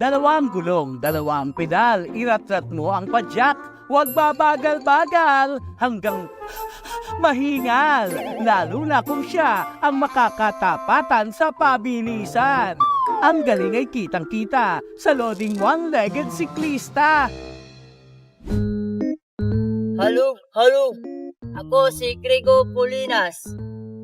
Dalawang gulong, dalawang pedal, iratrat mo ang padyak. Huwag babagal-bagal hanggang mahingal, lalo na kung siya ang makakatapatan sa pabilisan. Ang galing ay kitang-kita sa loading one-legged siklista. Halo. Ako si Grego Pulinas,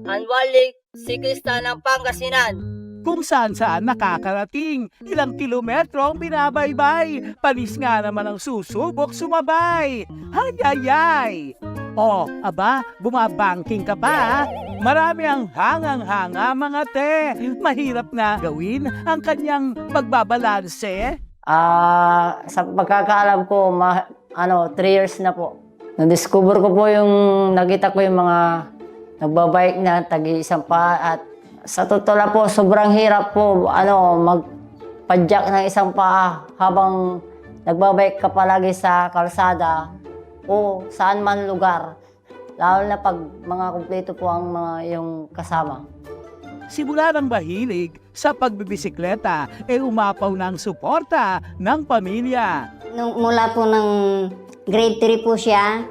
anwalig siklista ng Pangasinan. Kung saan-saan nakakarating, ilang kilometro ang binabaybay, panis nga naman ang susubok sumabay. Hayayay! O, aba, bumabangking ka pa, marami ang hangang-hanga mga te. Mahirap na gawin ang kanyang pagbabalanse. Sa pagkakaalam ko, 3 years na po. Na-discover ko po nakita ko yung mga nagbabike na tagi-isang paa at sa totoo lang po, sobrang hirap po magpadyak ng isang paa habang nagbabike ka palagi sa kalsada o saan man lugar. Lalo na pag mga kumpleto po ang yung kasama. Simula ng mahilig sa pagbibisikleta, umapaw ng suporta ng pamilya. Mula po ng grade 3 po siya,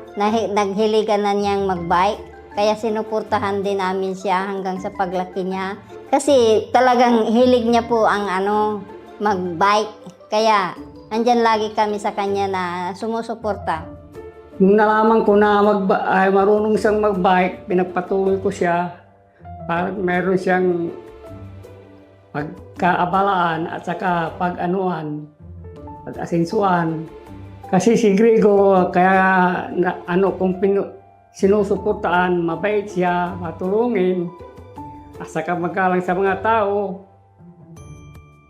naghiligan na niyang magbike. Kaya sinuportahan din namin siya hanggang sa paglaki niya. Kasi talagang hilig niya po ang magbike. Kaya andyan lagi kami sa kanya na sumusuporta. Nung nalaman ko na marunong siyang magbike, pinagpatuloy ko siya para meron siyang pagkaabalaan at saka pag-asensuan. Kasi si Grego, kaya kung sinusuportaan, mabait siya, matulungin, at saka magalang sa mga tao.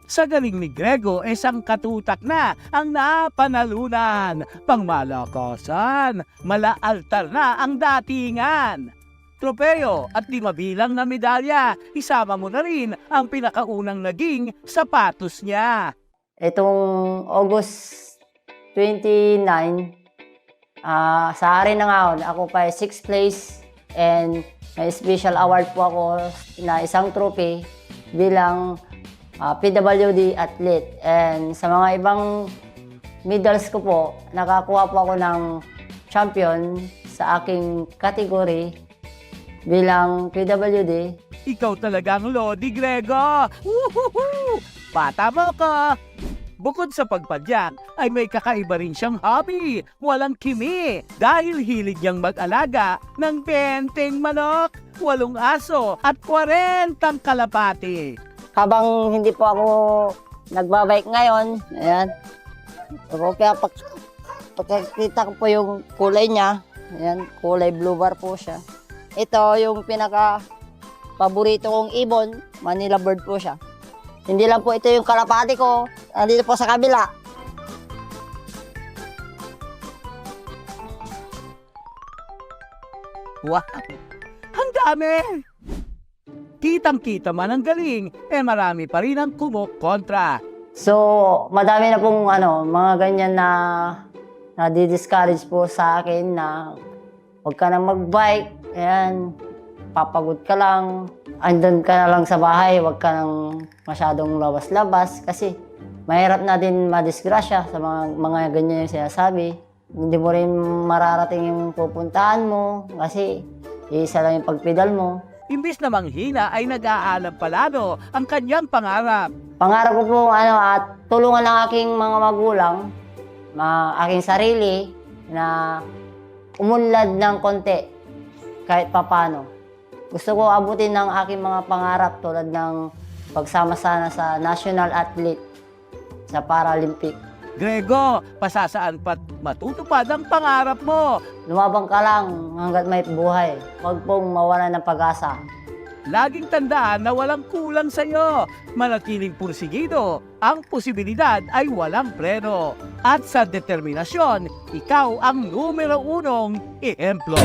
Sa galing ni Grego, isang katutak na ang napanalunan. Pangmalakasan, malaaltar na ang datingan. Tropeo at 5 bilang na medalya, isama mo na rin ang pinakaunang naging sapatos niya. Itong August 29, sa Arena ngayon, ako pa 6th place and may special award po ako na isang trophy bilang PWD athlete. And sa mga ibang medals ko po, nakakuha po ako ng champion sa aking category bilang PWD. Ikaw talagang Lodi, Grego! Woohoo! Bata mo ko! Bukod sa pagpadyak, ay may kakaiba rin siyang hobby, walang kimi, dahil hilig niyang mag-alaga ng 20 manok, 8 aso at 40 kalapati. Habang hindi po ako nagbabike ngayon, ayan, kaya pagkakita ko po yung kulay niya, ayan, kulay blue bar po siya. Ito yung pinaka-paborito kong ibon, Manila bird po siya. Hindi lang po ito yung kalapati ko, dito po sa kabila. Wow! Ang dami! Kitang-kita man ang galing, marami pa rin ang kumukontra. So, madami na pong mga ganyan na di-discourage po sa akin na huwag ka na mag-bike, ayan, papagod ka lang, andun ka na lang sa bahay, huwag ka nang masyadong labas-labas kasi mahirap na din madisgrasya sa mga ganyan yung sinasabi. Hindi mo rin mararating yung pupuntahan mo kasi isa lang yung pagpedal mo. Imbis na manghina ay nag-aalam palalo ang kanyang pangarap. Pangarap ko po at tulungan ng aking mga magulang, aking sarili na umunlad ng konti kahit papano. Gusto ko abutin ng aking mga pangarap tulad ng pagsama sana sa national athlete sa Paralympic. Grego, pasasaan pat matutupad ang pangarap mo. Lumabang ka lang hanggat may buhay. Huwag pong mawala ng pag-asa. Laging tandaan na walang kulang sa iyo. Manatiling pursigido, ang posibilidad ay walang preno. At sa determinasyon, ikaw ang numero 1 ehemplo.